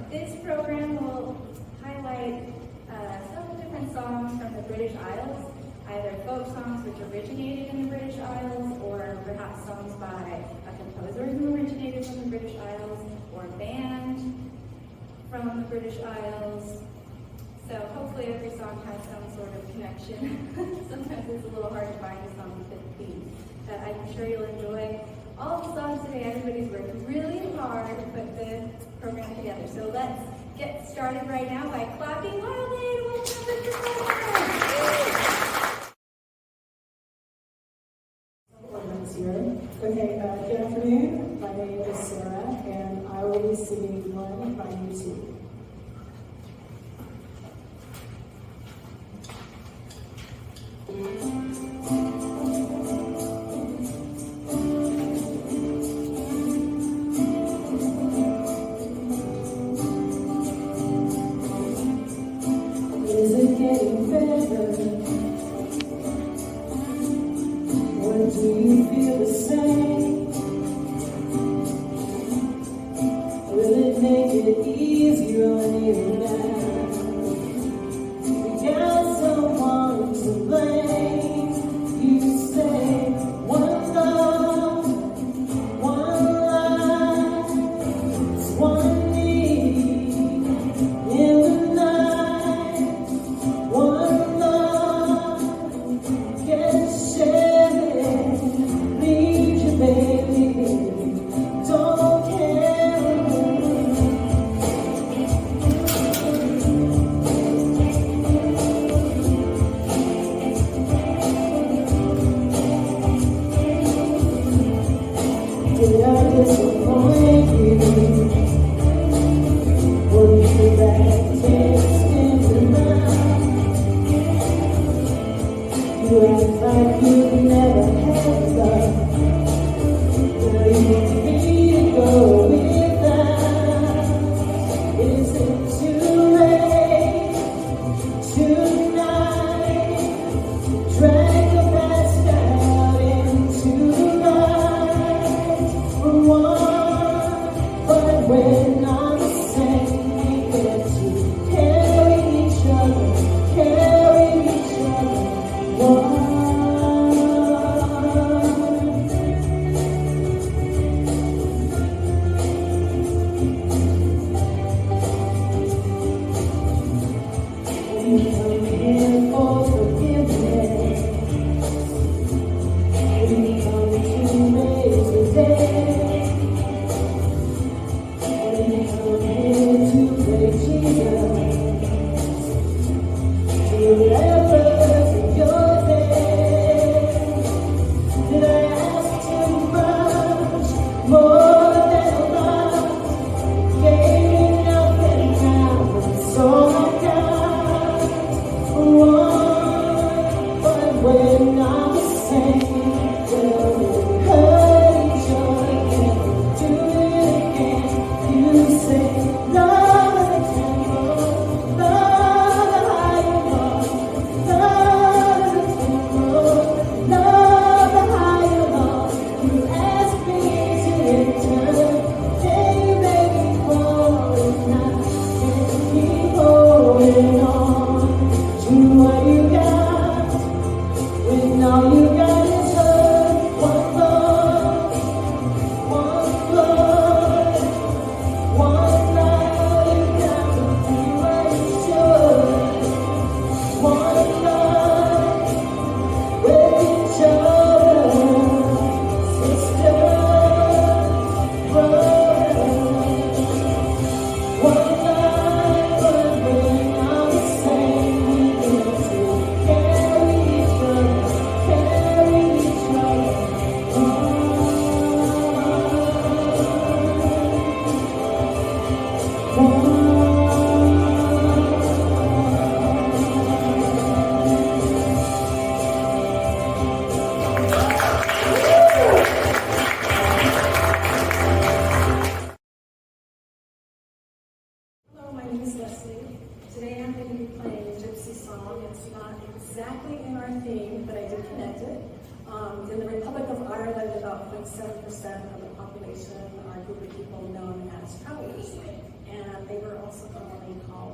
This program will highlight several different songs from the British Isles, either folk songs which originated in the British Isles, or perhaps songs by a composer who originated from the British Isles, or a band from the British Isles. So hopefully every song has some sort of connection. Sometimes it's a little hard to find a song with a theme, but I'm sure you'll enjoy all the songs today. Everybody's worked really hard to put the program together. So let's get started right now by clapping wildly. Okay, good afternoon. My name is Sarah, and I will be singing One by U2. Is it getting better? Or do you feel the same? Will it make it easier on you now? We got someone to blame. You say one love, one life, it's one need in the night. One love can share it. Need you, baby. Don't care. Did I disappoint you? Will you feel that taste in your mouth? You act like you never had love. Will you free to go without? Is it too late tonight? Drag the past out into the light for one. But when I'm saying we get to carry each other, carry each other, one. We come here for forgiveness. We come to raise the dead. We come here to play Jesus. To lepers in your day. Did I ask too much? More than a lot. Gave me nothing now. It's all I got. One, but when I'm the same, we'll hurt each other again. Do it again. You say love is a temple, love the higher love, love is a temple, love the higher love. You ask me to return, then you make me fall in line, and keep holding on to what you got, when all you got is hurt. One love, one blood, one life. You got to be what you should. One life with each other, sister, brother. One life, but when I'm the same, we get to carry each other, carry each other. Hello, my name is Leslie. Today I'm going to be playing a gypsy song. It's not exactly in our theme, but I did connect it. In the Republic of Ireland, about 0.7% of the population are a group of people known as travelers.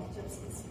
called Gypsies.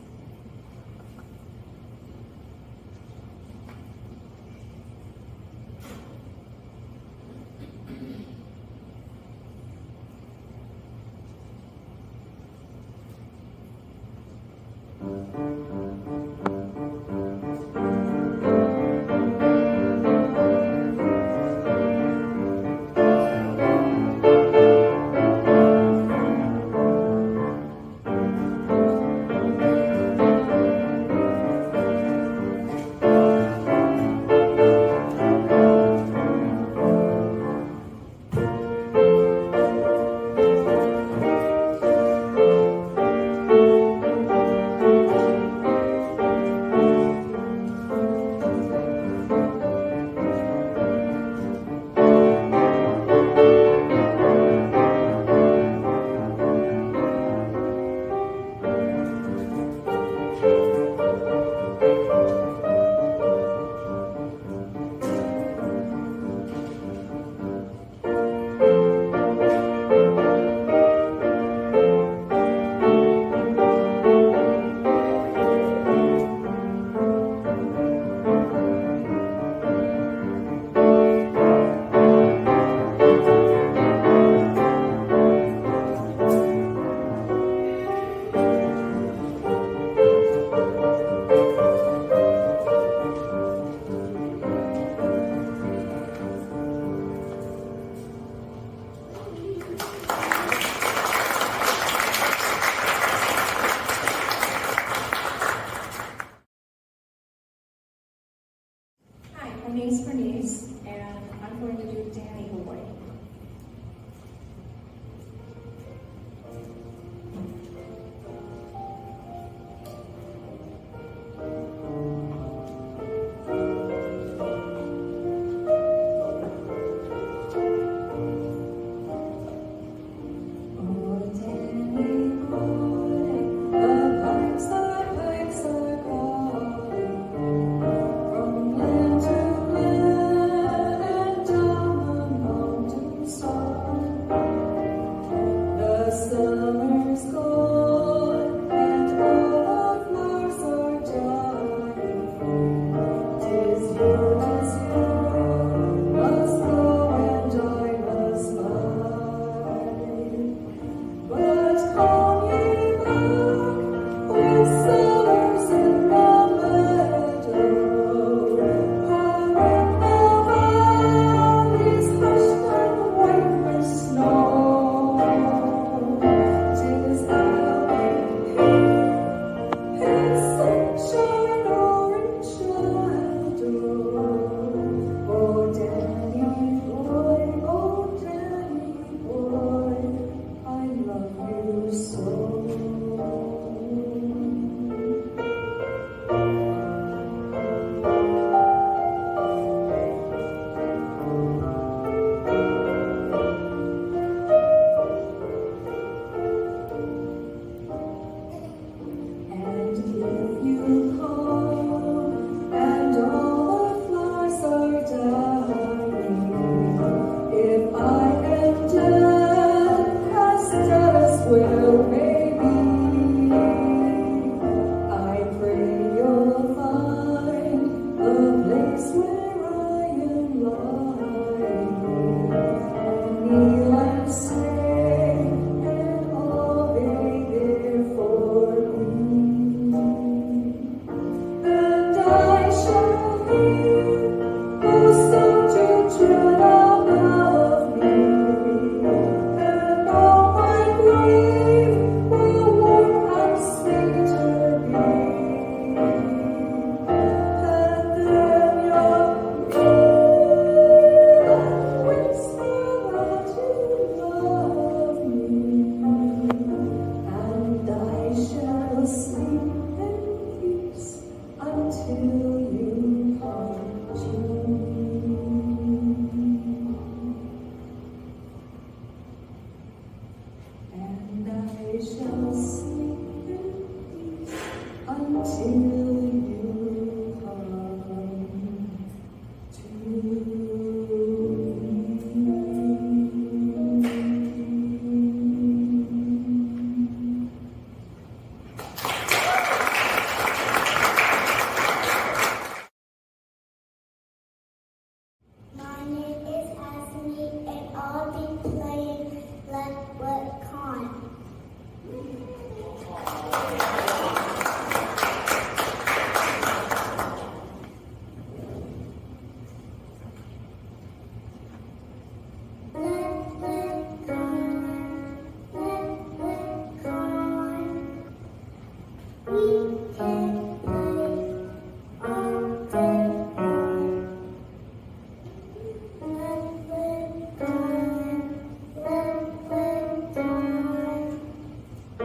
My name's Bernice, and I'm going to do Danny Boy.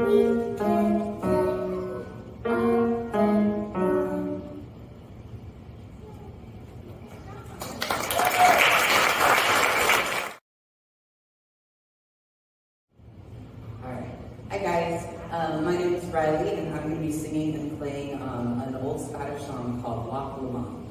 Hi guys, my name is Riley and I'm going to be singing and playing an old Scottish song called Loch Lomond.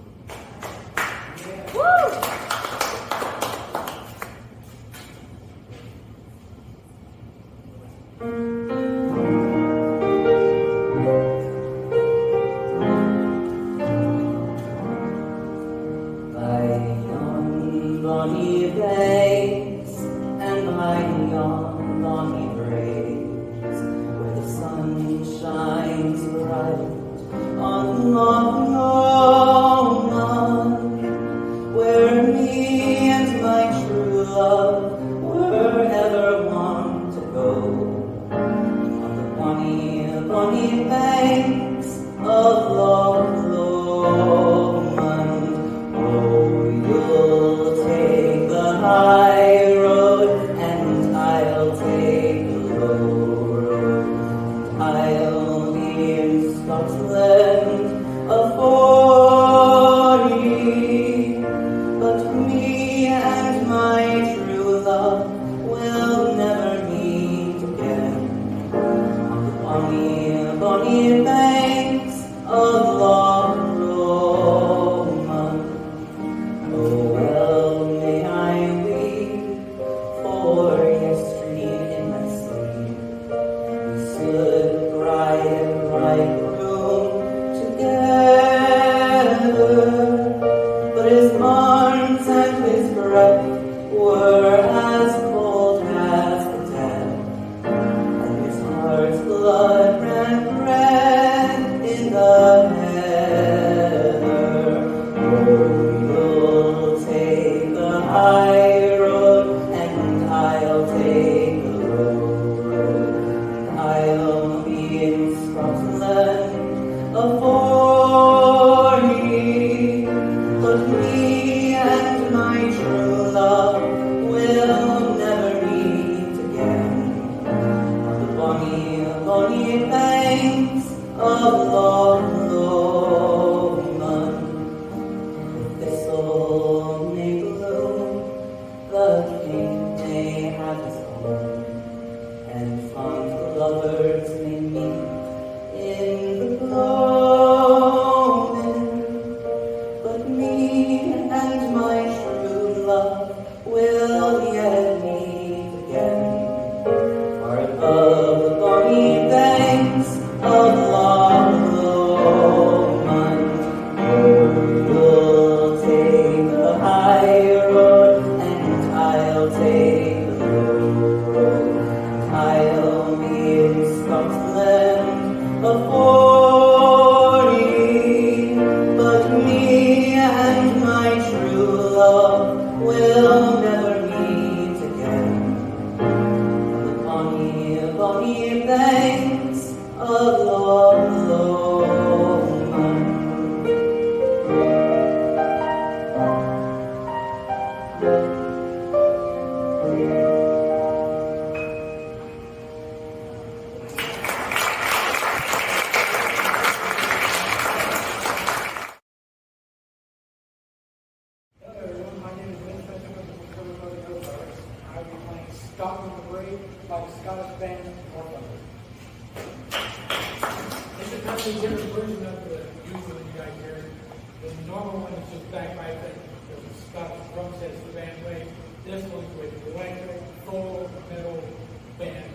By yon bonny bays and by yon bonny braes, where the sun shines bright on Loch Lomond, where me and my true love were ever wont to go, on the bonny, bonny banks of Loch Lomond. Oh, you'll take the high road, and I'll take the low road. I'll be in Scotland a 40, but me and my true love will never meet again on the bonny, bonny banks of Loch Lomond. Oh, well may I weep for yesterday in my sleep. We stood bride and bridegroom together, but his arms and his breath were as cold as the dead, and his heart's blood ran red in the heather. Oh, you'll take the high road, and I'll take the low road. I'll be in Scotland a 40, but me and my true love will never meet again on the bonny, bonny banks of Loch Lomond. The thistle may bloom, the king may have his home, and fond lovers may meet in the gloaming, but me and my true love will yet meet again, far above the bonny banks of Loch Lomond. Oh, you'll take the high road, and I'll take the low road. I'll be in Scotland a 40, but me and my true love will never meet again on the bonny, bonny banks of Loch Lomond. Hello everyone, my name is Lynn Spencer with the Conservatory Ozarks. I'll be playing Scotland the Brave by the Scottish band Northumberland. It's a kind of different version of the usual you guys hear. The normal one is just bagpipe and there's a Scottish drum set the band plays. This one's with electric, full metal band